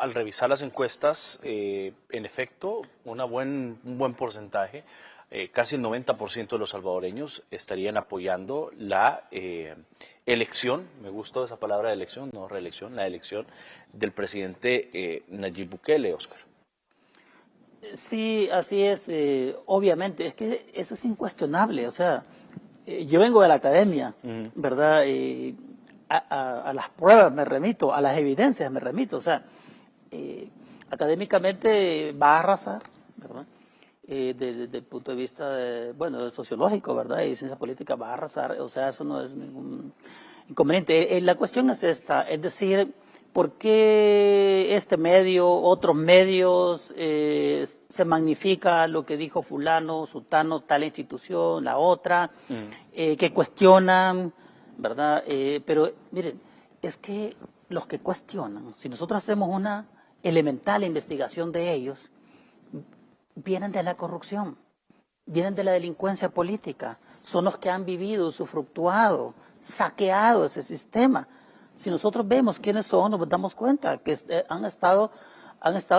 al revisar las encuestas, en efecto, un buen porcentaje, casi el 90% de los salvadoreños estarían apoyando la elección, me gustó esa palabra elección, no reelección, la elección del presidente Nayib Bukele, Oscar. Sí, así es, obviamente, es que eso es incuestionable, o sea, yo vengo de la academia, ¿verdad? A las pruebas me remito, a las evidencias me remito, o sea, académicamente va a arrasar, ¿verdad? Desde el punto de vista, sociológico, ¿verdad? Y ciencia política va a arrasar, o sea, eso no es ningún inconveniente. La cuestión es esta, es decir, ¿por qué este medio, otros medios, se magnifica lo que dijo fulano, sutano, tal institución, la otra, que cuestionan, ¿verdad? Pero miren, es que los que cuestionan, si nosotros hacemos una elemental investigación de ellos, vienen de la corrupción, vienen de la delincuencia política, son los que han vivido, usufructuado, saqueado ese sistema. Si nosotros vemos quiénes son, nos damos cuenta que han estado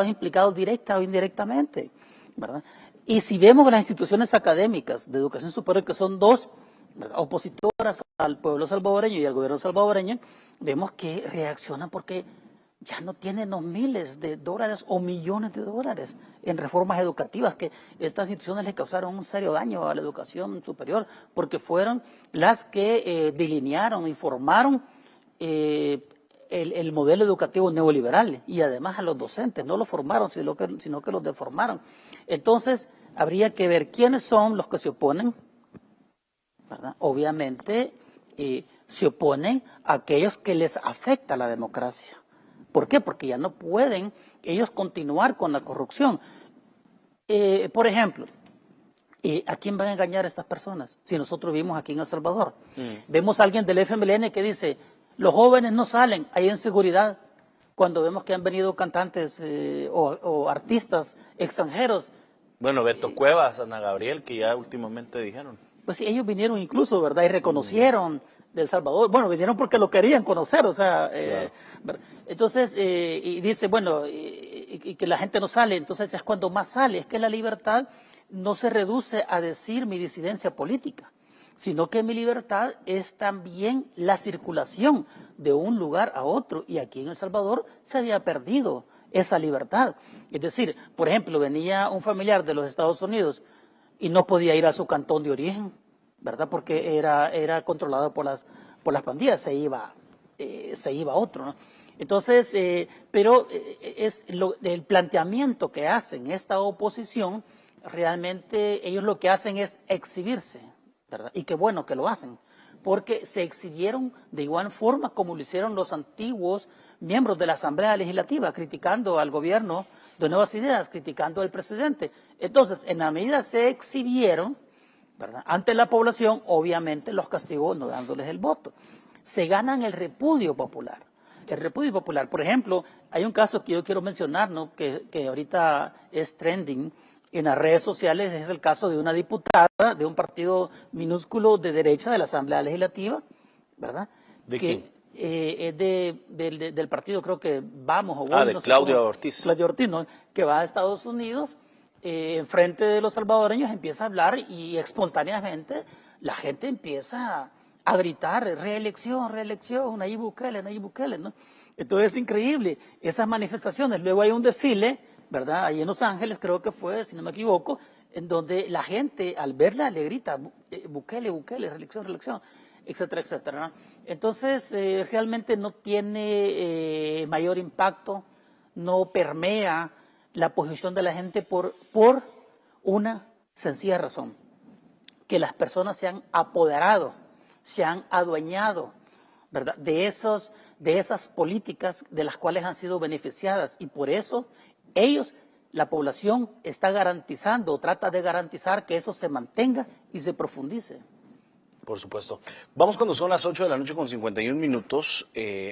implicados directa o indirectamente, ¿verdad? Y si vemos las instituciones académicas de educación superior, que son dos, ¿verdad?, opositoras al pueblo salvadoreño y al gobierno salvadoreño, vemos que reaccionan porque ya no tienen los miles de dólares o millones de dólares en reformas educativas, que estas instituciones le causaron un serio daño a la educación superior, porque fueron las que delinearon y formaron el modelo educativo neoliberal, y además a los docentes no los formaron, sino que los deformaron. Entonces, habría que ver quiénes son los que se oponen, ¿verdad? Obviamente, se oponen a aquellos que les afecta la democracia. ¿Por qué? Porque ya no pueden ellos continuar con la corrupción. Por ejemplo, ¿a quién van a engañar estas personas? Si nosotros vimos aquí en El Salvador, vemos a alguien del FMLN que dice: los jóvenes no salen, hay inseguridad, cuando vemos que han venido cantantes o artistas extranjeros. Bueno, Beto Cuevas, Ana Gabriel, que ya últimamente dijeron. Pues sí, ellos vinieron incluso, ¿verdad? Y reconocieron de El Salvador. Bueno, vinieron porque lo querían conocer, o sea, claro. Entonces, y dice, bueno, y que la gente no sale, entonces es cuando más sale. Es que la libertad no se reduce a decir mi disidencia política, sino que mi libertad es también la circulación de un lugar a otro, y aquí en El Salvador se había perdido esa libertad. Es decir, por ejemplo, venía un familiar de los Estados Unidos y no podía ir a su cantón de origen, ¿verdad? Porque era controlado por las pandillas, se iba a otro, ¿no? Entonces, pero el planteamiento que hacen esta oposición, realmente ellos lo que hacen es exhibirse, ¿verdad? Y qué bueno que lo hacen, porque se exhibieron de igual forma como lo hicieron los antiguos miembros de la Asamblea Legislativa, criticando al gobierno de Nuevas Ideas, criticando al presidente. Entonces, en la medida se exhibieron, ¿verdad?, ante la población, obviamente los castigó no dándoles el voto. Se ganan el repudio popular. El repudio popular, por ejemplo, hay un caso que yo quiero mencionar, ¿no?, que ahorita es trending en las redes sociales, es el caso de una diputada de un partido minúsculo de derecha de la Asamblea Legislativa, ¿verdad? ¿De quién? Es del partido, creo que Vamos. De Claudia Ortiz. Claudia Ortiz, ¿no?, que va a Estados Unidos, en frente de los salvadoreños empieza a hablar y espontáneamente la gente empieza a gritar: reelección, reelección, Nayib Bukele, ¿no? Entonces es increíble esas manifestaciones. Luego hay un desfile, ¿verdad?, ahí en Los Ángeles, creo que fue, si no me equivoco, en donde la gente al verla le grita: Bukele, Bukele, reelección, reelección, etcétera, etcétera, ¿no? Entonces, realmente no tiene mayor impacto, no permea la posición de la gente por una sencilla razón: que las personas se han apoderado, se han adueñado, ¿verdad?, de esas políticas de las cuales han sido beneficiadas, y por eso la población está garantizando, trata de garantizar que eso se mantenga y se profundice. Por supuesto. Vamos, cuando son las 8 de la noche con 51 minutos,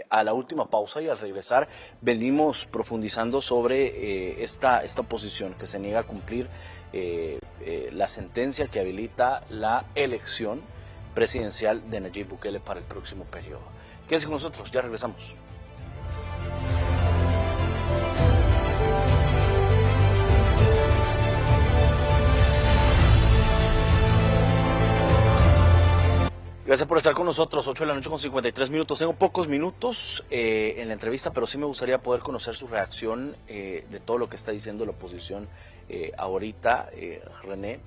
a la última pausa, y al regresar venimos profundizando sobre esta posición que se niega a cumplir la sentencia que habilita la elección presidencial de Nayib Bukele para el próximo periodo. Quédense con nosotros, ya regresamos. Gracias por estar con nosotros, 8 de la noche con 53 minutos. Tengo pocos minutos en la entrevista, pero sí me gustaría poder conocer su reacción de todo lo que está diciendo la oposición ahorita. René,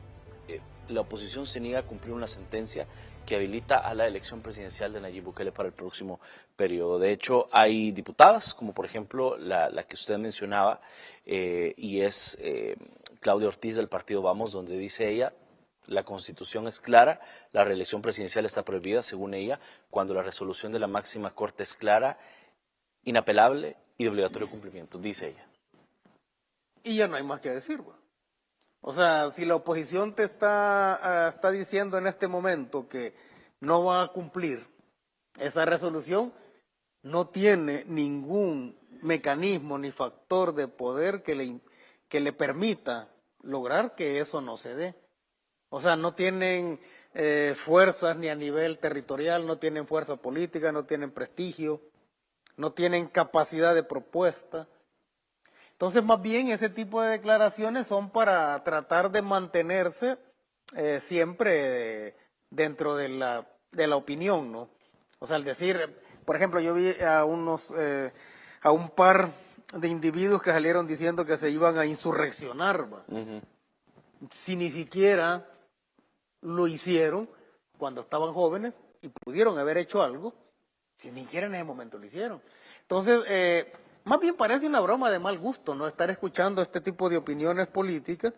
la oposición se niega a cumplir una sentencia que habilita a la elección presidencial de Nayib Bukele para el próximo periodo. De hecho, hay diputadas, como por ejemplo la que usted mencionaba, y es Claudia Ortiz del partido Vamos, donde dice ella: la Constitución es clara, la reelección presidencial está prohibida, según ella, cuando la resolución de la máxima corte es clara, inapelable y de obligatorio cumplimiento, dice ella. Y ya no hay más que decir, güey. O sea, si la oposición te está diciendo en este momento que no va a cumplir esa resolución, no tiene ningún mecanismo ni factor de poder que le permita lograr que eso no se dé. O sea, no tienen fuerzas ni a nivel territorial, no tienen fuerza política, no tienen prestigio, no tienen capacidad de propuesta. Entonces, más bien, ese tipo de declaraciones son para tratar de mantenerse siempre dentro de la opinión, ¿no? O sea, al decir, por ejemplo, yo vi a un par de individuos que salieron diciendo que se iban a insurreccionar, ¿va? Si ni siquiera lo hicieron cuando estaban jóvenes y pudieron haber hecho algo, si ni siquiera en ese momento lo hicieron. Entonces, más bien parece una broma de mal gusto, ¿no? Estar escuchando este tipo de opiniones políticas.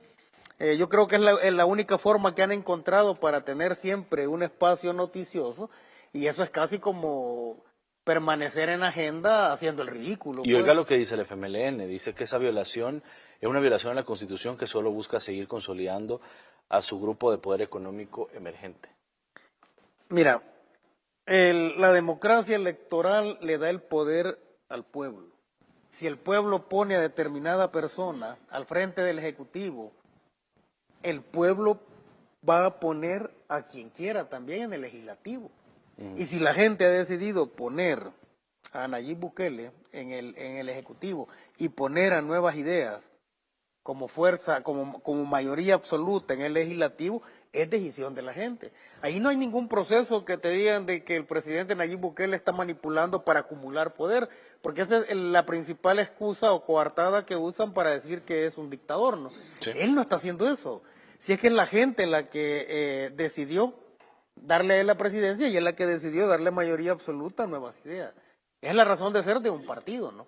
Yo creo que es la única forma que han encontrado para tener siempre un espacio noticioso, y eso es casi como permanecer en agenda haciendo el ridículo. Y oiga lo que dice el FMLN, dice que esa violación es una violación a la Constitución que solo busca seguir consolidando a su grupo de poder económico emergente. Mira, la democracia electoral le da el poder al pueblo. Si el pueblo pone a determinada persona al frente del Ejecutivo, el pueblo va a poner a quien quiera también en el Legislativo. Y si la gente ha decidido poner a Nayib Bukele en el Ejecutivo y poner a Nuevas Ideas como fuerza, como mayoría absoluta en el Legislativo, es decisión de la gente. Ahí no hay ningún proceso que te digan de que el presidente Nayib Bukele está manipulando para acumular poder, porque esa es la principal excusa o coartada que usan para decir que es un dictador, ¿no? Sí. Él no está haciendo eso. Si es que es la gente la que decidió darle a él la presidencia y es la que decidió darle mayoría absoluta a Nuevas Ideas. Es la razón de ser de un partido, ¿no?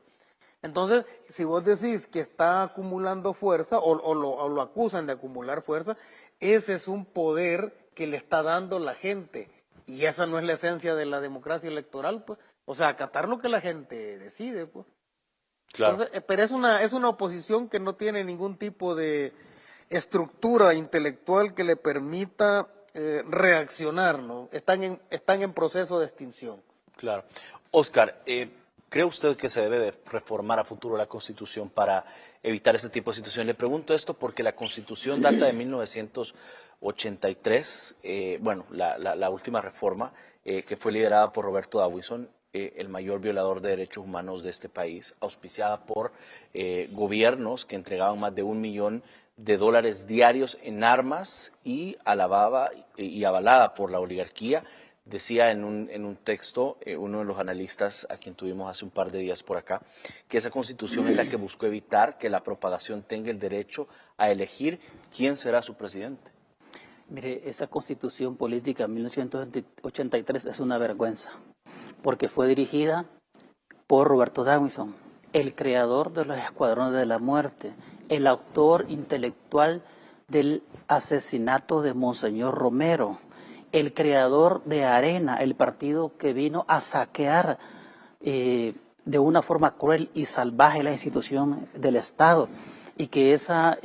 Entonces, si vos decís que está acumulando fuerza o lo acusan de acumular fuerza, ese es un poder que le está dando la gente, y esa no es la esencia de la democracia electoral, pues. O sea, acatar lo que la gente decide, pues. Claro. Entonces, pero es una oposición que no tiene ningún tipo de estructura intelectual que le permita reaccionar, ¿no? Están en proceso de extinción. Claro. Oscar, ¿cree usted que se debe de reformar a futuro la Constitución para evitar este tipo de situaciones? Le pregunto esto porque la Constitución data de 1983, la última reforma que fue liderada por Roberto Dawson, el mayor violador de derechos humanos de este país, auspiciada por gobiernos que entregaban más de $1 millón diarios en armas y avalada por la oligarquía. Decía en un texto uno de los analistas a quien tuvimos hace un par de días por acá, que esa Constitución es la que buscó evitar que la propagación tenga el derecho a elegir quién será su presidente. Mire, esa Constitución política 1983 es una vergüenza, porque fue dirigida por Roberto Dawson, el creador de los Escuadrones de la Muerte, el autor intelectual del asesinato de Monseñor Romero, el creador de Arena, el partido que vino a saquear de una forma cruel y salvaje la institución del Estado, y que esa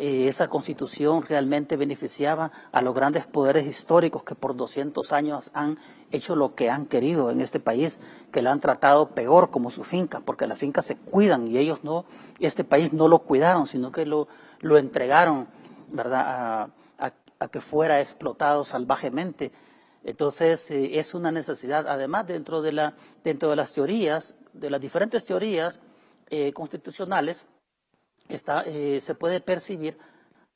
Constitución realmente beneficiaba a los grandes poderes históricos que por 200 años han hecho lo que han querido en este país, que la han tratado peor como su finca, porque las fincas se cuidan y ellos no, este país no lo cuidaron, sino que lo entregaron, ¿verdad?, a que fuera explotado salvajemente. Entonces, es una necesidad, además, dentro de las teorías, de las diferentes teorías constitucionales, se puede percibir,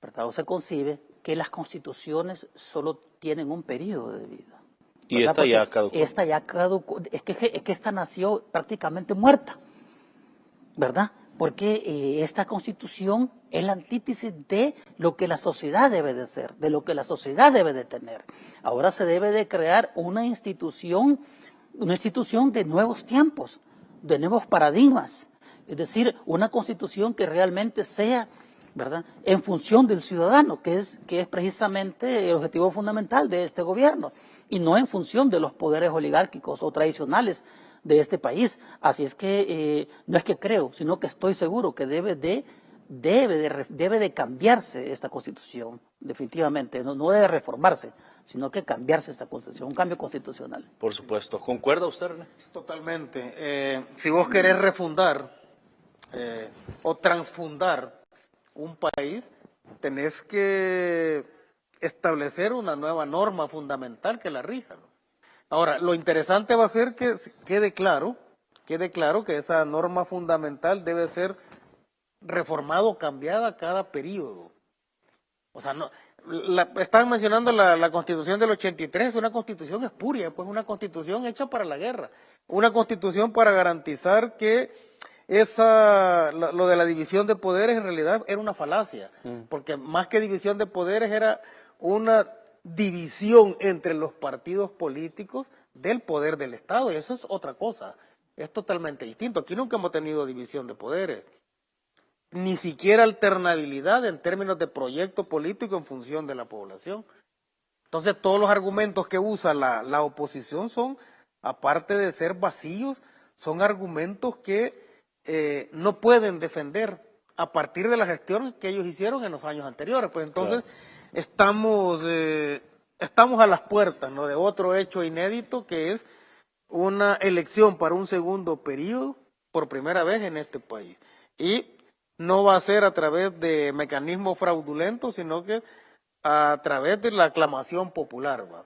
¿verdad?, o se concibe que las constituciones solo tienen un periodo de vida. Y esta ya caducó. Esta ya caducó. Es que esta nació prácticamente muerta, ¿verdad? Porque esta Constitución es la antítesis de lo que la sociedad debe de ser, de lo que la sociedad debe de tener. Ahora se debe de crear una institución de nuevos tiempos, de nuevos paradigmas. Es decir, una Constitución que realmente sea, ¿verdad?, en función del ciudadano, que es precisamente el objetivo fundamental de este gobierno, y no en función de los poderes oligárquicos o tradicionales de este país. Así es que no es que creo, sino que estoy seguro que debe de cambiarse esta Constitución, definitivamente. No debe reformarse, sino que cambiarse esta Constitución, un cambio constitucional. Por supuesto. ¿Concuerda usted, René? Totalmente. Si vos querés refundar o transfundar un país, tenés que establecer una nueva norma fundamental que la rija, ¿no? Ahora, lo interesante va a ser que quede claro que esa norma fundamental debe ser reformada o cambiada cada periodo. O sea, no, están mencionando la Constitución del 83, una Constitución espuria, pues una Constitución hecha para la guerra, una Constitución para garantizar que lo de la división de poderes en realidad era una falacia, porque más que división de poderes era una división entre los partidos políticos del poder del Estado, y eso es otra cosa, es totalmente distinto. Aquí nunca hemos tenido división de poderes, ni siquiera alternabilidad en términos de proyecto político en función de la población. Entonces todos los argumentos que usa la oposición son, aparte de ser vacíos, son argumentos que no pueden defender a partir de la gestión que ellos hicieron en los años anteriores. Pues entonces estamos a las puertas, ¿no?, de otro hecho inédito, que es una elección para un segundo periodo por primera vez en este país. Y no va a ser a través de mecanismos fraudulentos, sino que a través de la aclamación popular, ¿va?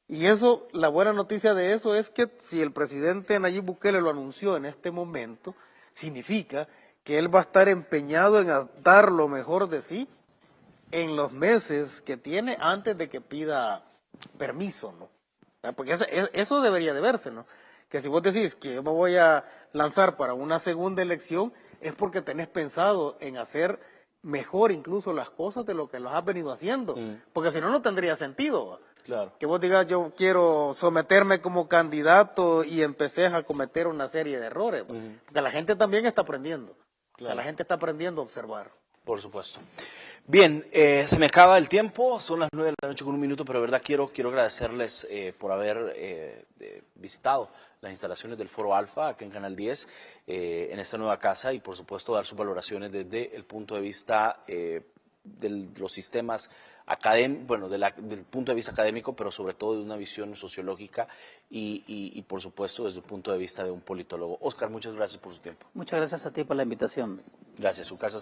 Y eso, la buena noticia de eso es que si el presidente Nayib Bukele lo anunció en este momento, significa que él va a estar empeñado en dar lo mejor de sí en los meses que tiene antes de que pida permiso, ¿no? Porque eso debería de verse, ¿no? Que si vos decís que yo me voy a lanzar para una segunda elección, es porque tenés pensado en hacer mejor incluso las cosas de lo que los has venido haciendo, porque si no, no tendría sentido, ¿va? Claro. Que vos digas, yo quiero someterme como candidato y empecé a cometer una serie de errores, ¿va? Porque la gente también está aprendiendo, o sea, la gente está aprendiendo a observar. Por supuesto. Bien, se me acaba el tiempo, son las 9 de la noche con un minuto, pero de verdad quiero agradecerles por haber visitado las instalaciones del Foro Alfa aquí en Canal 10, en esta nueva casa, y por supuesto dar sus valoraciones desde el punto de vista de los sistemas académicos, bueno, del punto de vista académico, pero sobre todo de una visión sociológica y por supuesto desde el punto de vista de un politólogo. Oscar, muchas gracias por su tiempo. Muchas gracias a ti por la invitación. Gracias, su casa